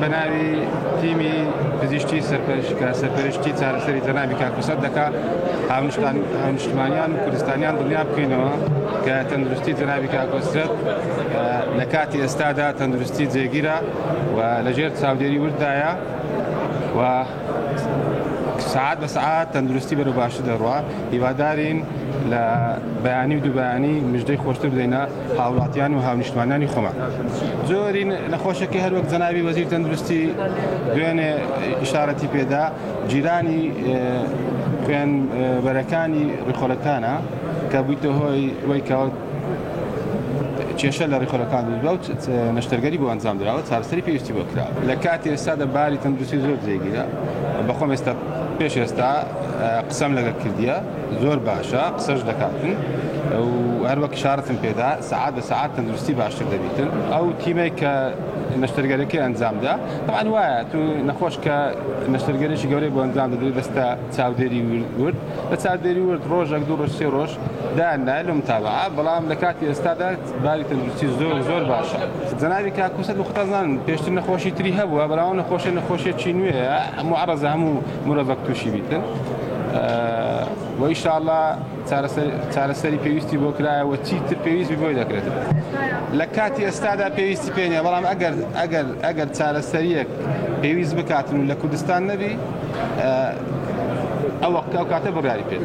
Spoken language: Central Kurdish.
بەناوی تیمی پزیشکی سەرپەرشتی چارەسەری جەنابی کاکوسەد دەکا هاونیشتمانیان و کوردستانیان دڵنیا بکەینەوە کە تەندروستی جەنابی کاکوسەد لە کاتی ئێستادا تەندروستی جێگیرە و لەژێر چاودێری وردایە و سعات بە سعات تەندروستی بەرەو باشی دەڕوا. هیوادارین لە بەیانی و دووبەیانی مژدەی خۆشتر بدەینە هاوڵاتیان و هاونیشتمانانی خۆمان. زۆری نەخۆشەکەی هەروەک جەنابی وەزیر تەندروستی دوێنێ ئیشارەتی پێدا جیرانی خوێنبەرەکانی ڕێخۆڵەکانە کە بوویتە هۆی وەی کەوت کێشە لە ڕێخۆڵەکان دروست بووە و نەشتەرگەری بۆ ئەنجام درراوە چارەسەری پێویستی بۆ کراوە. لە کاتی ئێستادا باری تەندروستی زۆر جێگیرە. بەخۆم ئێستا پێش ئێستا قسەم لەگەڵ کردیە زۆر باشە قسەش دەکاتن و هەروەک شارەتم پێدا سعات بە سعات تەندروستی باشتر دەبیتن. ئەو تیمەی کە نەشتەرگەرەکەی ئەنجامدا طبعاً وایە تو نەخۆش کە نەشتەرگەرێکی گەورەی بۆ ئەنجام دەدرێت دەستە چاودێری ورد لە چاودێری ورد ڕۆژێک دوو ڕۆژ سێ ڕۆژ دایان لە متابعە بەڵام لە کاتی ئێستادا باری تەندروستی زۆر باشە. جەنابی کاکوسەد وەختازان پێشتر نەخۆشی تری هەبووە بەڵام نەخۆشیێکی نوێیە معرەزە هەموو مرۆڤەک تووشی بیتن و ئینشاءالله چارەسەری پێویستی بۆ کرایەوە چیتر پێویستی بۆی دەکرێت. لە کاتی ئێستادا پێویستی پێ نییە بەڵام ئەگەر چارەسەریەک پێویست بکاتن و لە کوردستان نەبی ئەو کاتە بڕیاری پێ